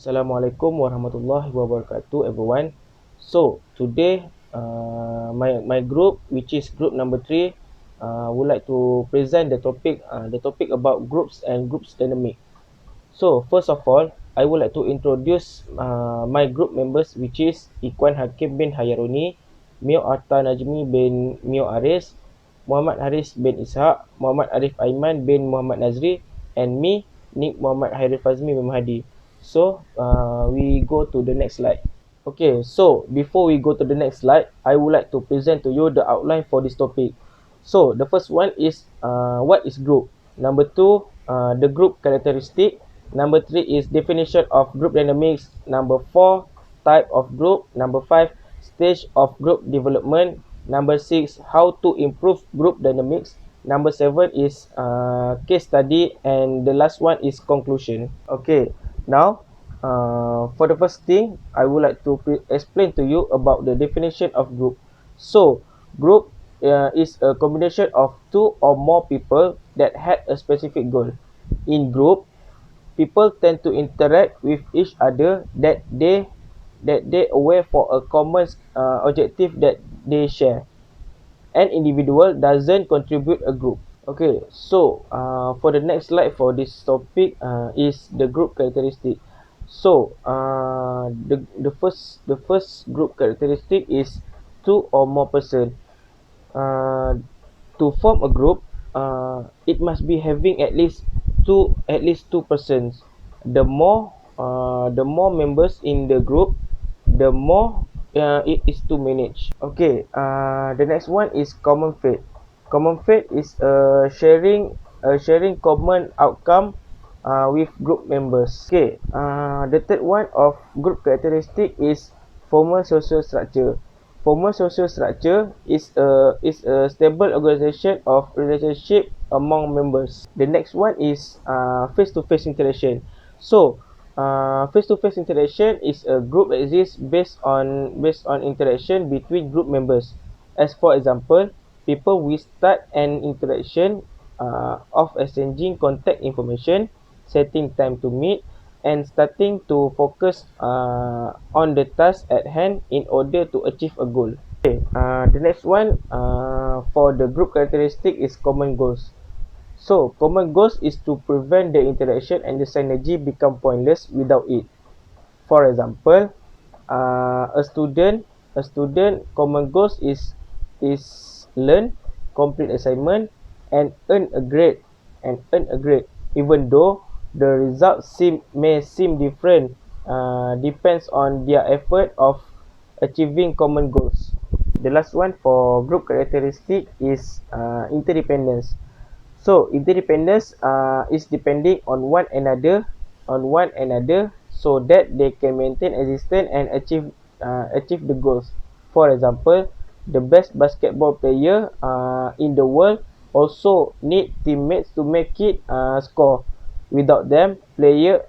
Assalamualaikum warahmatullahi wabarakatuh, everyone. So today, my group, which is group number three, would like to present the topic about groups and groups dynamic. So first of all, I would like to introduce my group members, which is Ikwan Hakim bin Hayaruni, Mio Arta Najmi bin Mio Aris, Muhammad Haris bin Ishaq, Muhammad Arif Aiman bin Muhammad Nazri, and me, Nick Muhammad Hairil Fazmi bin Mahdi. So we go to the next slide. Okay, so before we go to the next slide, I would like to present to you the outline for this topic. So the first one is what is group. Number two, the group characteristic. Number three is definition of group dynamics. Number four, type of group. Number five, stage of group development. Number six, how to improve group dynamics. Number seven is case study, and the last one is conclusion. Okay, now for the first thing, I would like to explain to you about the definition of group. So, group is a combination of two or more people that had a specific goal. In group, people tend to interact with each other that they aware for a common objective that they share. An individual doesn't contribute a group. Okay, so for the next slide for this topic is the group characteristic. So the first group characteristic is two or more person. Uh, to form a group, it must be having at least two persons. The more members in the group, the more it is to manage. Okay, the next one is common fate. Common fate is sharing common outcome with group members. Okay, the third one of group characteristic is formal social structure. Formal social structure is a stable organization of relationship among members. The next one is face-to-face interaction. So face-to-face interaction is a group exists based on interaction between group members. As for example, people will start an interaction of exchanging contact information, setting time to meet, and starting to focus on the task at hand in order to achieve a goal. Okay, the next one for the group characteristic is common goals. So, common goals is to prevent the interaction and the synergy become pointless without it. For example, a student common goals is learn, complete assignment, and earn a grade, even though the results may seem different. Depends on their effort of achieving common goals. The last one for group characteristic is interdependence. So interdependence is depending on one another so that they can maintain existence and achieve the goals. For example, the best basketball player in the world also need teammates to make it score. Without them, player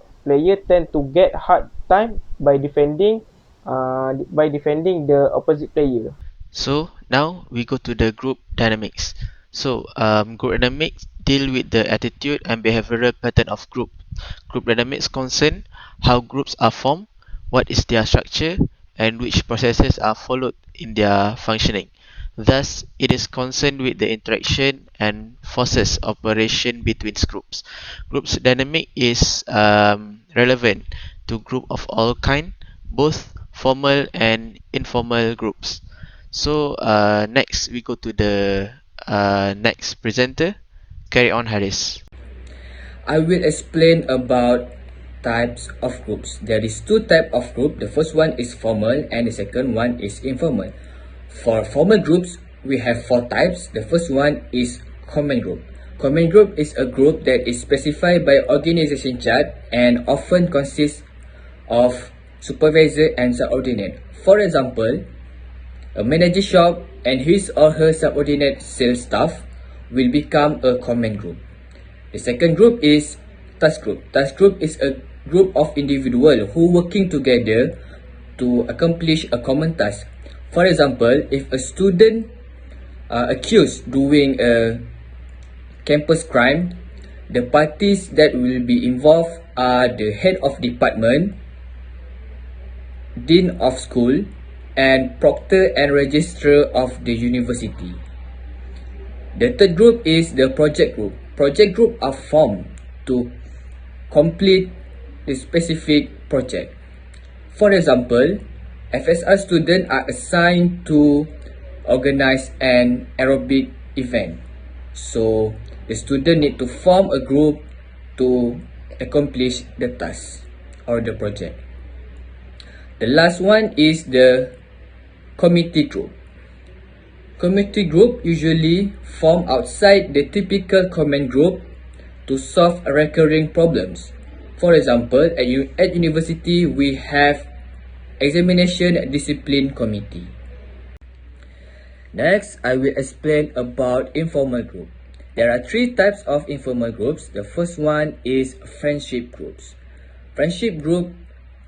tend to get hard time by defending the opposite player. So now we go to the group dynamics. Group dynamics deal with the attitude and behavioral pattern of group. Group dynamics concern how groups are formed, what is their structure, and which processes are followed in their functioning. Thus, it is concerned with the interaction and forces operation between groups. Groups dynamic is relevant to group of all kind, both formal and informal groups. Next we go to the next presenter. Carry on, Haris. I will explain about types of groups. There is two types of group. The first one is formal and the second one is informal. For formal groups, we have four types. The first one is common group. Common group is a group that is specified by organization chart and often consists of supervisor and subordinate. For example, a manager shop and his or her subordinate sales staff will become a common group. The second group is task group. Task group is a group of individuals who working together to accomplish a common task. For example, if a student accused doing a campus crime, the parties that will be involved are the head of department, dean of school, and proctor and registrar of the university. The third group is the project group. Project group are formed to complete the specific project. For example, FSR students are assigned to organize an aerobic event. So, the student need to form a group to accomplish the task or the project. The last one is the committee group. Committee group usually form outside the typical command group to solve recurring problems. For example, at university, we have examination discipline committee. Next, I will explain about informal group. There are three types of informal groups. The first one is friendship groups. Friendship groups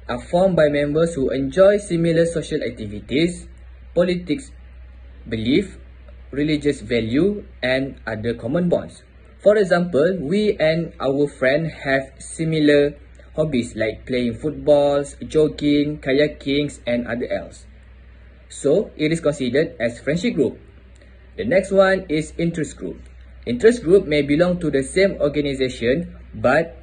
are formed by members who enjoy similar social activities, politics belief, religious value, and other common bonds. For example, we and our friend have similar hobbies like playing footballs, jogging, kayaking, and other else. So, it is considered as friendship group. The next one is interest group. Interest group may belong to the same organization, but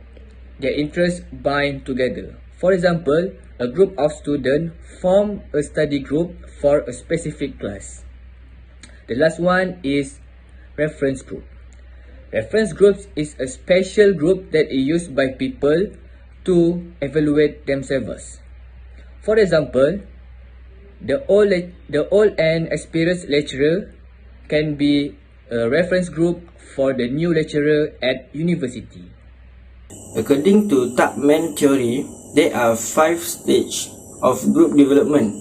their interests bind together. For example, a group of students form a study group for a specific class. The last one is reference group. Reference groups is a special group that is used by people to evaluate themselves. For example, the old and experienced lecturer can be a reference group for the new lecturer at university. According to Tuckman theory, there are 5 stages of group development.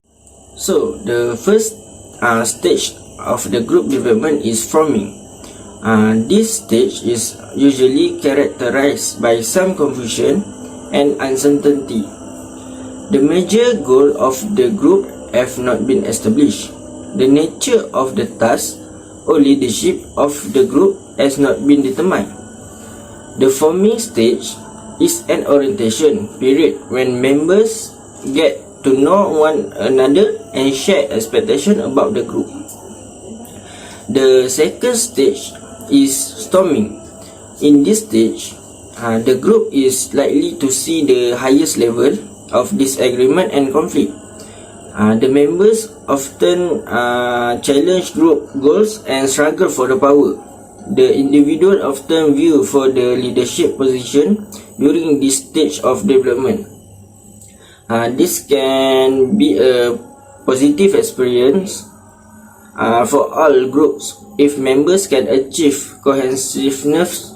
So, the first stage of the group development is forming. This stage is usually characterized by some confusion and uncertainty. The major goal of the group have not been established. The nature of the task or leadership of the group has not been determined. The forming stage is an orientation period when members get to know one another and share expectations about the group. The second stage is storming. In this stage, the group is likely to see the highest level of disagreement and conflict. The members often challenge group goals and struggle for the power. The individual often view for the leadership position during this stage of development. This can be a positive experience for all groups if members can achieve cohesiveness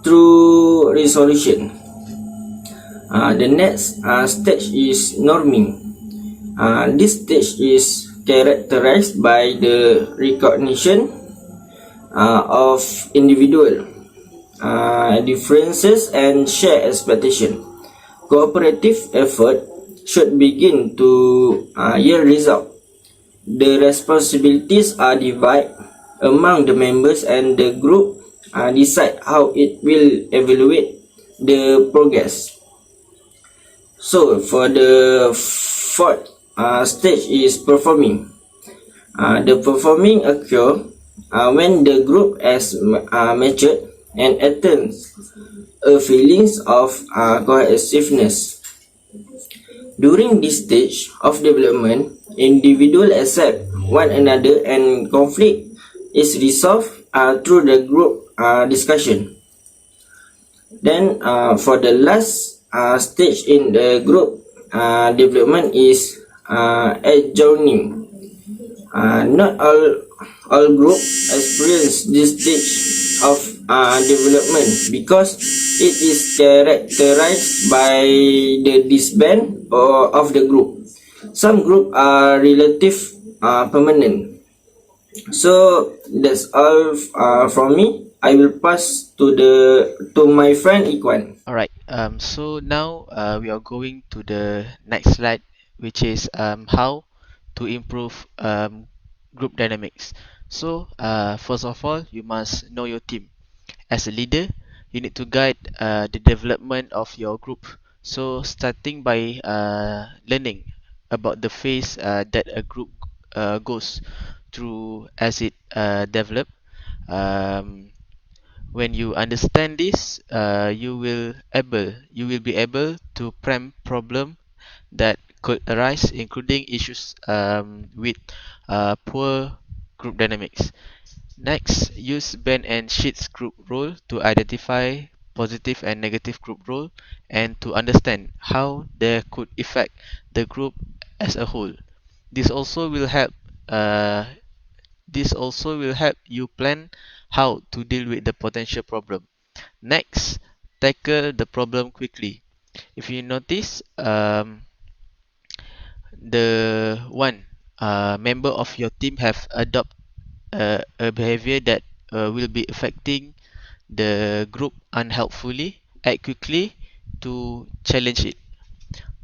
through resolution. The next stage is norming. This stage is characterized by the recognition of individual differences and shared expectation. Cooperative effort should begin to yield result. The responsibilities are divided among the members and the group decide how it will evaluate the progress. So for the fourth stage is performing. The performing occur when the group has matured and attains a feelings of cohesiveness. During this stage of development, individuals accept one another and conflict is resolved through the group discussion. Then for the last stage in the group development is adjourning. Not all group experience this stage of development because it is characterized by the disband of the group. Some group are relative permanent. So that's all from me. I will pass to my friend Ikwan. Alright, so now we are going to the next slide, which is how to improve group dynamics. So, first of all, you must know your team. As a leader, you need to guide the development of your group So starting by learning about the phase that a group goes through as it develop. Um, when you understand this, you will be able to prevent problem that could arise, including issues with poor group dynamics. Next, use Ben and Sheets group role to identify positive and negative group role and to understand how they could affect the group as a whole. This also will help uh, this also will help you plan how to deal with the potential problem. Next, tackle the problem quickly. If you notice, the one member of your team have adopt a behavior that will be affecting the group unhelpfully, act quickly to challenge it.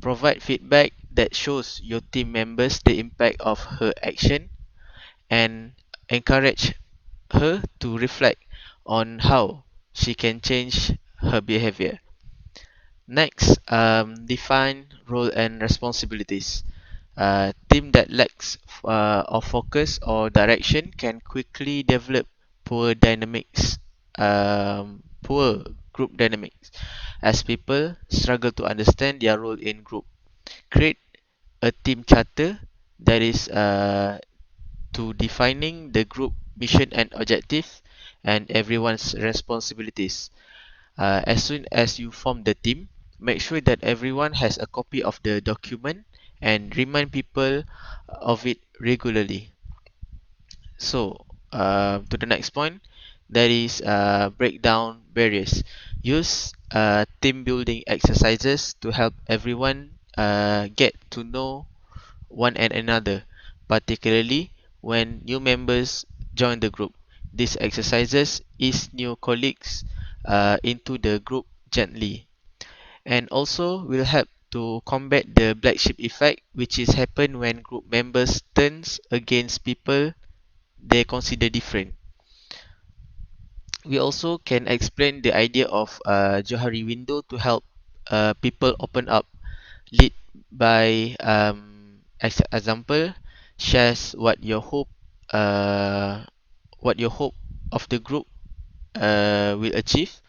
Provide feedback that shows your team members the impact of her action and encourage her to reflect on how she can change her behavior. Next, define role and responsibilities. Team that lacks of focus or direction can quickly develop poor group dynamics, as people struggle to understand their role in group. Create a team charter that is to defining the group mission and objective and everyone's responsibilities. As soon as you form the team, make sure that everyone has a copy of the document and remind people of it regularly. So, to the next point, that is break down barriers. Use team building exercises to help everyone get to know one and another, particularly when new members join the group. These exercises ease new colleagues into the group gently and also will help to combat the black sheep effect, which is happen when group members turns against people they consider different. We also can explain the idea of Johari window to help people open up. Lead by example, shares what your hope of the group will achieve,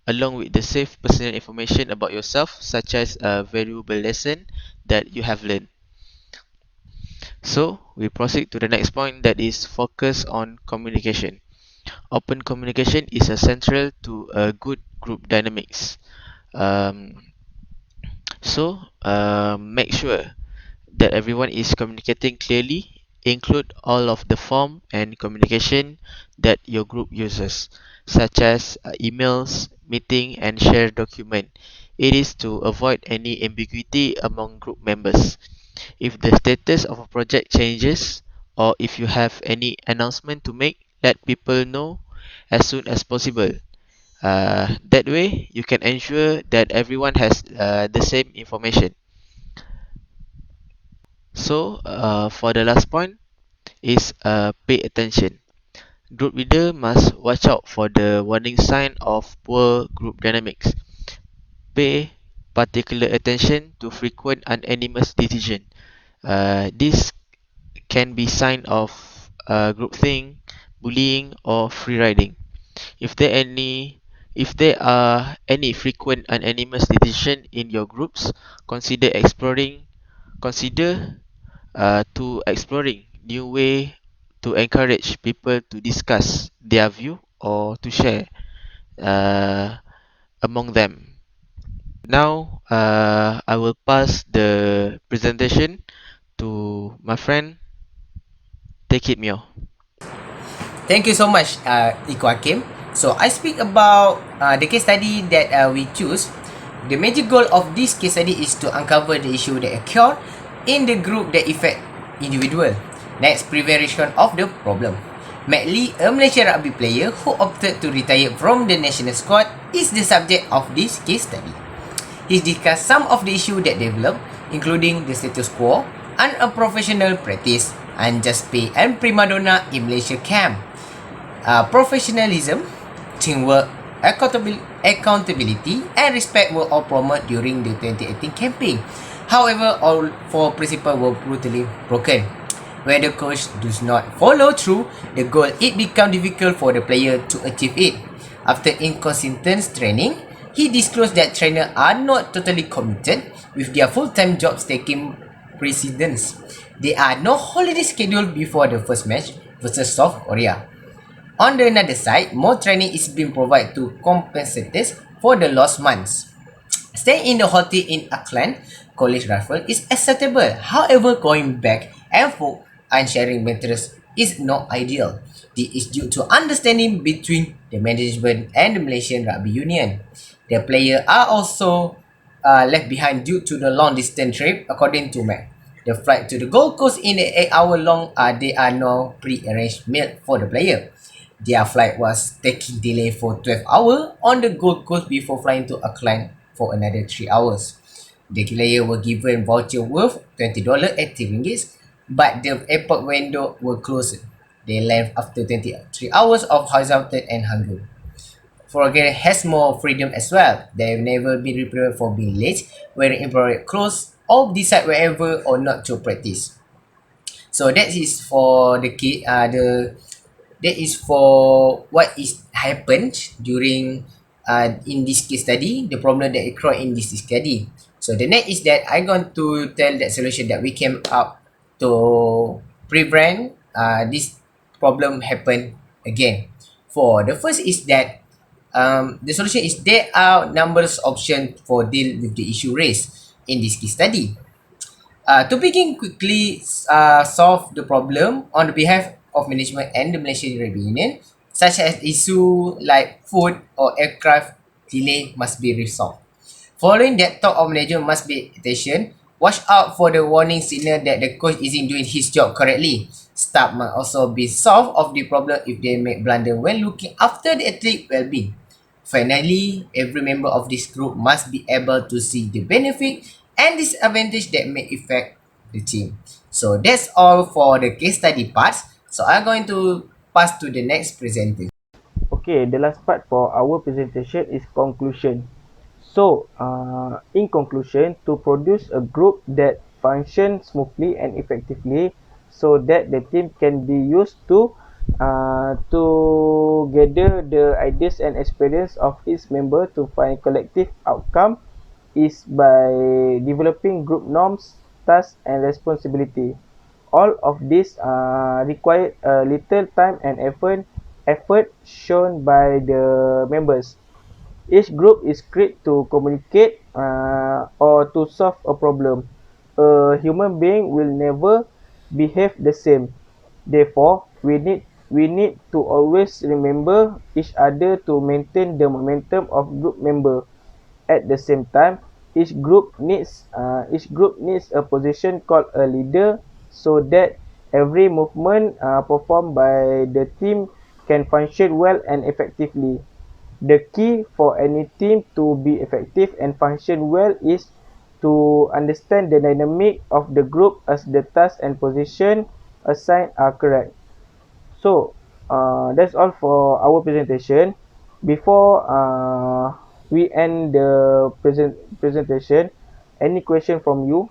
along with the safe personal information about yourself, such as a valuable lesson that you have learned. So we proceed to the next point, that is focus on communication. Open communication is essential to a good group dynamics. Um, Make sure that everyone is communicating clearly. Include all of the form and communication that your group uses, such as emails, meeting, and share document. It is to avoid any ambiguity among group members. If the status of a project changes, or if you have any announcement to make, let people know as soon as possible. That way, you can ensure that everyone has the same information. So, for the last point is pay attention. Group leader must watch out for the warning sign of poor group dynamics. Pay particular attention to frequent unanimous decision. This can be sign of groupthink, bullying, or free riding. If there any if there are any frequent unanimous decision in your groups, consider consider to exploring new way to encourage people to discuss their view or to share uh, among them. Now, I will pass the presentation to my friend. Take it, Mio. Thank you so much, Iko Hakim. So I speak about the case study that we choose. The major goal of this case study is to uncover the issue that occur in the group that affect individual. Next, prevention of the problem. Matt Lee, a Malaysian rugby player who opted to retire from the national squad, is the subject of this case study. He discussed some of the issues that developed, including the status quo, unprofessional practice, unjust pay and prima donna in Malaysia camp, professionalism, teamwork, accountability and respect were all promoted during the 2018 campaign. However, all four principles were brutally broken. When the coach does not follow through the goal, it becomes difficult for the player to achieve it. After inconsistent training, he disclosed that trainers are not totally committed with their full-time jobs taking precedence. There are no holiday scheduled before the first match versus South Korea. On the other side, more training is being provided to compensate for the lost months. Staying in the hotel in Auckland College Rifle is acceptable. However, going back and forth and sharing matters is not ideal. This is due to understanding between the management and the Malaysian Rugby Union. The players are also left behind due to the long distance trip, according to Mac. The flight to the Gold Coast in the 8 hour long, they are no pre-arranged meal for the player. Their flight was taking delay for 12 hours on the Gold Coast before flying to Auckland for another 3 hours. The player were given voucher worth $20 at ringgit, but the airport window were closed. They left after 23 hours of horizontal and hunger. Foreigner has more freedom as well. They've never been reprimanded for being late, wearing inappropriate clothes, or decide wherever or not to practice. So that is for the kid. That is for what is happened during in this case study, the problem that occur in this case study. So the next is that I'm going to tell that solution that we came up to prevent this problem happen again. For the first is that the solution is there are numerous options for deal with the issue raised in this case study. To begin quickly solve the problem on the behalf of management and the Malaysian Rugby Union, such as issue like food or aircraft delay must be resolved. Following that, top of manager must be attention. Watch out for the warning signal that the coach isn't doing his job correctly. Staff must also be solved of the problem if they make blunder when looking after the athlete well-being. Finally, every member of this group must be able to see the benefit and disadvantage that may affect the team. So that's all for the case study parts. So I'm going to pass to the next presenter. Okay, the last part for our presentation is conclusion. So, in conclusion, to produce a group that functions smoothly and effectively, so that the team can be used to gather the ideas and experience of each member to find collective outcome, is by developing group norms, tasks, and responsibility. All of this require a little time and effort shown by the members. Each group is created to communicate or to solve a problem. A human being will never behave the same. Therefore, we need to always remember each other to maintain the momentum of group member. At the same time, each group needs a position called a leader, so that every movement performed by the team can function well and effectively. The key for any team to be effective and function well is to understand the dynamic of the group as the tasks and position assigned are correct. So, that's all for our presentation. Before we end the presentation, any question from you?